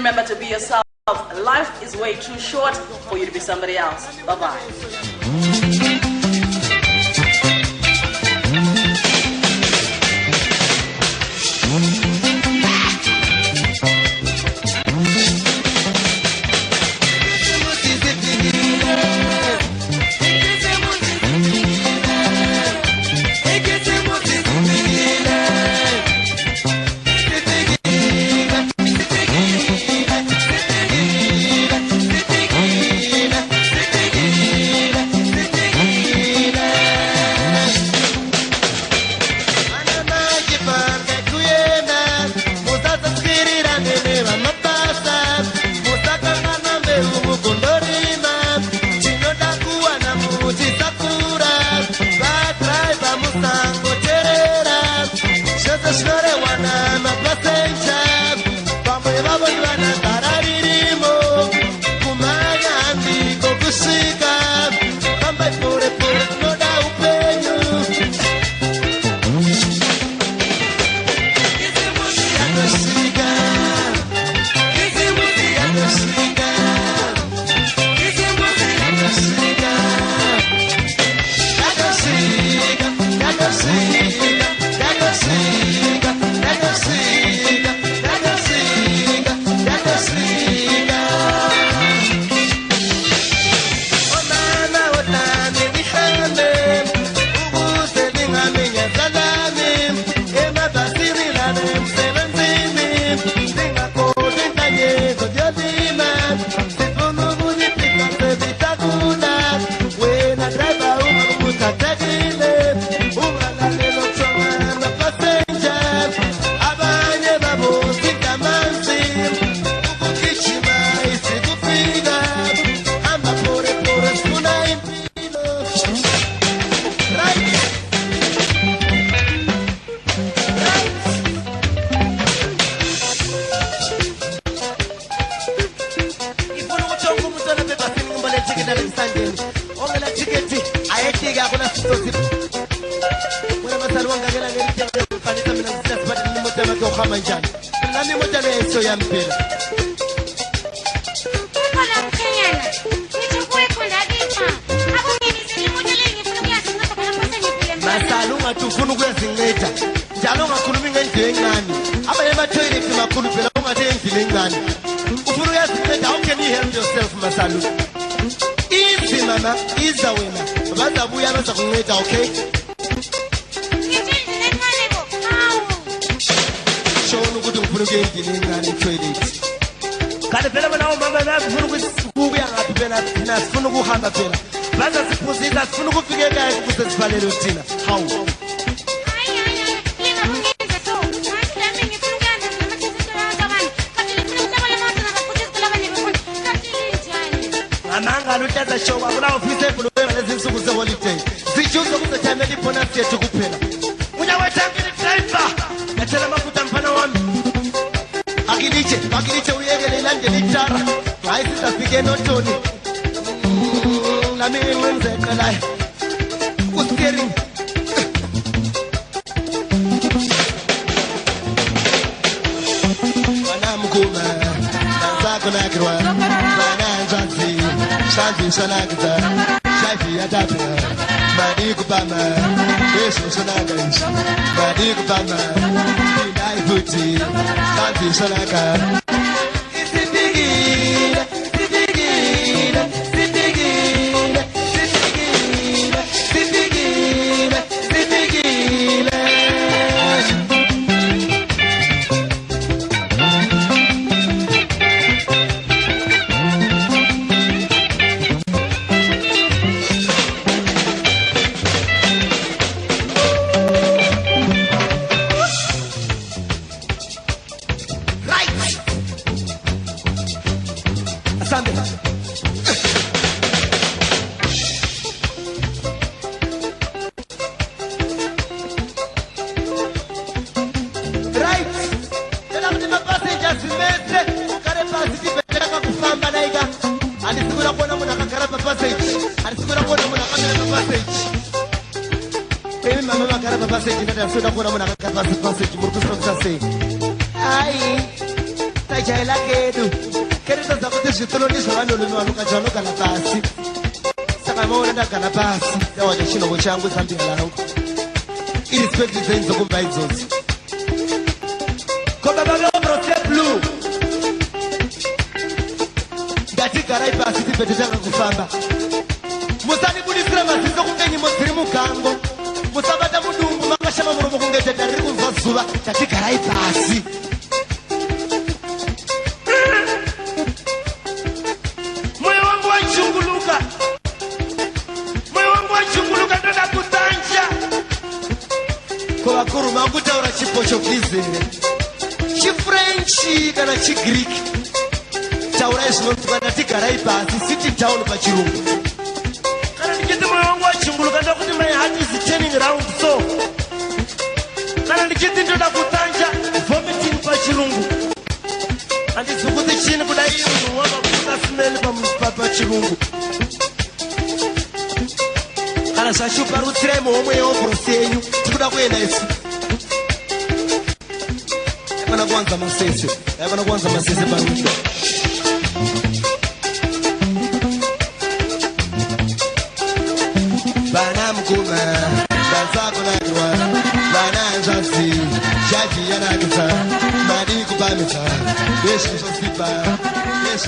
remember to be yourself. Life is way too short for you to be somebody else. Bye-bye. jaila kedu kereta zakote zvitolo ndizvo vanolumi vanokajvanogana pasi saka maona ndagana pasi yawacha chinhovo changu zambia langu irrespective dzenyu dzokumba idzodzo ko baba veobrote blue ngatigarai pasi tibvete tanga kufamba musanibudisira maziso kunge nyimbo dziri mugango musabata mudumbu makashama muromo kunge teta riri kunzwa zuva ngatigarai pasi moyo wangu wachunguluka ndoda kutanja ko vakuru makutaura chiportuguese chifrenchi kana chigiriki taurai zvinonzwa ngatigarai pasi city town pachirungu kana ndichiti moyo wangu wachunguluka ndokuti my heart is turning round so kana ndichiti ndoda kutanja vomiting pachirungu handizwi kuti chini kudai munhu wakakuta smell pachirungu kana zvashupa rutsirai muhomwe yeobrosi yenyu tikuda kuenda isu yaifana kuwanza masese parungu vana mukuma vanzakunakirwa vana nzvadzi zhaji yanakisa madi kupamisa vezvizvosipa